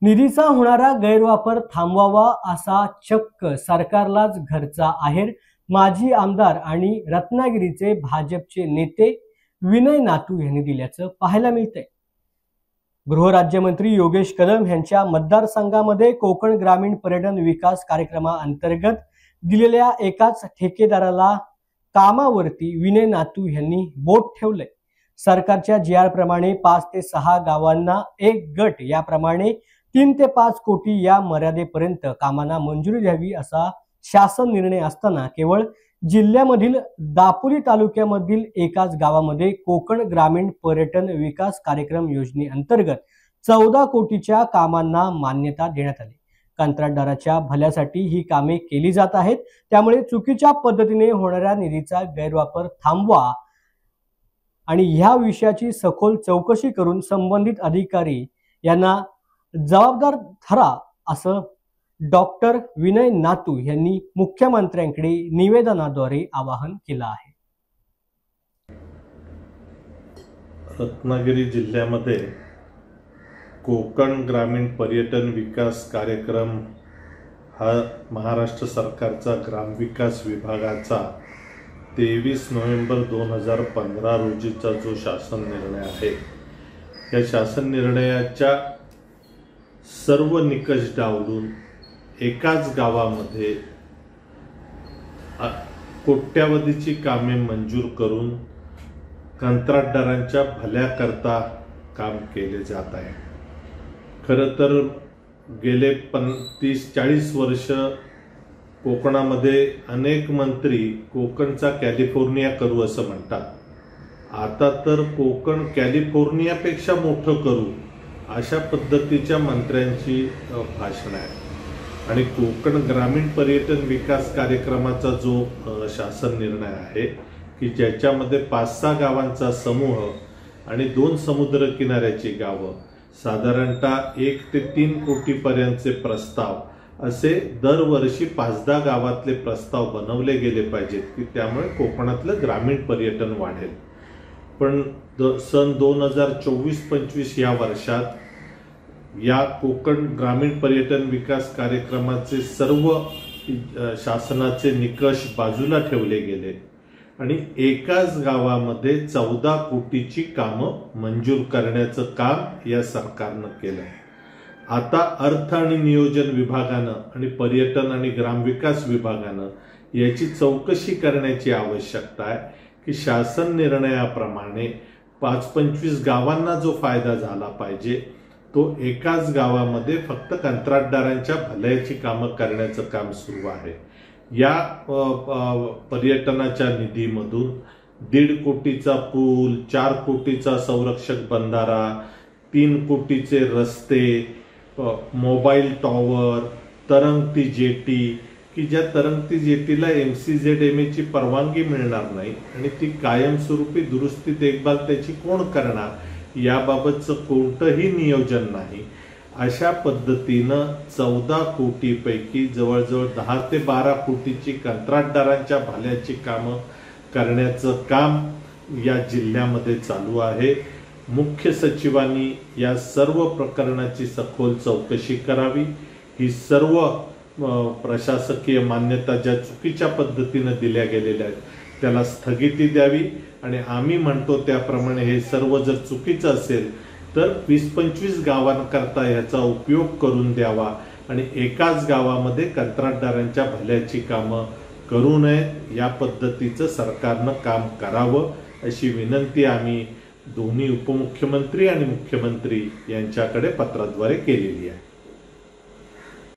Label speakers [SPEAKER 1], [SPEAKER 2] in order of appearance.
[SPEAKER 1] निधीचा होणारा गैरवापर थांबवावा असा चक्क सरकारलाच घरचा आहेर माजी आमदार आणि रत्नागिरीचे भाजपचे नेते विनय नातू यांनी दिल्याचं पाहायला मिळतंय। गृहराज्यमंत्री योगेश कदम यांच्या मतदारसंघामध्ये कोकण ग्रामीण पर्यटन विकास कार्यक्रमाअंतर्गत दिलेल्या एकाच ठेकेदाराला कामावरती विनय नातू यांनी बोट ठेवलंय। सरकारच्या GR प्रमाणे 5 ते 6 गावांना एक गट याप्रमाणे 3 ते 5 कोटी या मर्यादेपर्यंत कामांना मंजुरी द्यावी असा शासन निर्णय असताना केवळ जिल्ह्यामधील दापोली तालुक्यामधील एकाच गावामध्ये कोकण ग्रामीण पर्यटन विकास कार्यक्रम योजनेअंतर्गत 14 कोटीच्या कामांना मान्यता देण्यात आली। कंत्राटदाराच्या भल्यासाठी ही कामे केली जात आहेत, त्यामुळे चुकीच्या पद्धतीने होणाऱ्या निधीचा गैरवापर थांबवा आणि ह्या विषयाची सखोल चौकशी करून संबंधित अधिकारी यांना जबाबदार ठरा असं डॉक्टर विनय नातू यांनी मुख्यमंत्र्यांकडे निवेदनाद्वारे आवाहन केलं आहे।
[SPEAKER 2] रत्नागिरी जिल्ह्यामध्ये कोकण ग्रामीण पर्यटन विकास कार्यक्रम हा महाराष्ट्र सरकारचा ग्रामविकास विभागाचा 23 नोव्हेंबर 2015 रोजीचा जो शासन निर्णय आहे, या शासन निर्णयाच्या सर्व निकष डावलून एकाच गावामध्ये कोट्यावधीची कामे मंजूर करून कंत्राटदारांच्या भल्याकरता काम केले जात आहे। खरं तर गेले 30-40 वर्ष कोकणामध्ये अनेक मंत्री कोकणचा कॅलिफोर्निया करू असं म्हणतात। आता तर कोकण कॅलिफोर्नियापेक्षा मोठं करू अशा पद्धतीच्या मंत्र्यांची भाषण आहे। आणि कोकण ग्रामीण पर्यटन विकास कार्यक्रमाचा जो शासन निर्णय आहे की ज्याच्यामध्ये 5-6 गावांचा समूह आणि 2 समुद्र किनाऱ्याची गावं साधारणतः 1 ते 3 कोटीपर्यंतचे प्रस्ताव असे दरवर्षी 5-10 गावातले प्रस्ताव बनवले गेले पाहिजेत की त्यामुळे कोकणातलं ग्रामीण पर्यटन वाढेल। पण सन 2024-25 या वर्षात या कोकण ग्रामीण पर्यटन विकास कार्यक्रमाचे सर्व शासनाचे निकष बाजूला ठेवले गेले आणि एकाच गावामध्ये 14 कोटीची कामं मंजूर करण्याचं काम या सरकारनं केलंय। आता अर्थ आणि नियोजन विभागानं आणि पर्यटन आणि ग्रामविकास विभागानं याची चौकशी करण्याची आवश्यकता आहे की शासन निर्णयाप्रमाणे 5-25 गावांना जो फायदा झाला पाहिजे तो एकाच गावामध्ये फक्त कंत्राटदारांच्या भल्याची कामं करण्याचं काम सुरू आहे। या पर्यटनाच्या निधीमधून 1.5 कोटीचा पूल, 4 कोटीचा संरक्षक बंधारा, 3 कोटीचे रस्ते, मोबाईल टॉवर, तरंगती जेटी की ज्या तरंगती जेटीला MCZMA ची परवानगी मिळणार नाही आणि ती कायमस्वरूपी दुरुस्ती देखभाल त्याची कोण करणार याबाबतचं कोणतंही नियोजन नाही। अशा पद्धतीनं 14 कोटीपैकी जवळजवळ 10 ते 12 कोटीची कंत्राटदारांच्या भल्याची कामं करण्याचं काम या जिल्ह्यामध्ये चालू आहे। मुख्य सचिवांनी या सर्व प्रकरणाची सखोल चौकशी करावी। ही सर्व प्रशासकीय मान्यता ज्या चुकीच्या पद्धतीने दिल्या गेलेल्या आहेत त्याला स्थगिती द्यावी आणि आम्ही म्हणतो त्याप्रमाणे हे सर्व जर चुकीचं असेल तर 20-25 गावांकरता याचा उपयोग करून द्यावा आणि एकाच गावामध्ये कंत्राटदारांच्या भल्याची कामं करू नयेत। या पद्धतीचं सरकारनं काम करावं अशी विनंती आम्ही दोन्ही उपमुख्यमंत्री आणि मुख्यमंत्री यांच्याकडे पत्राद्वारे केलेली आहे।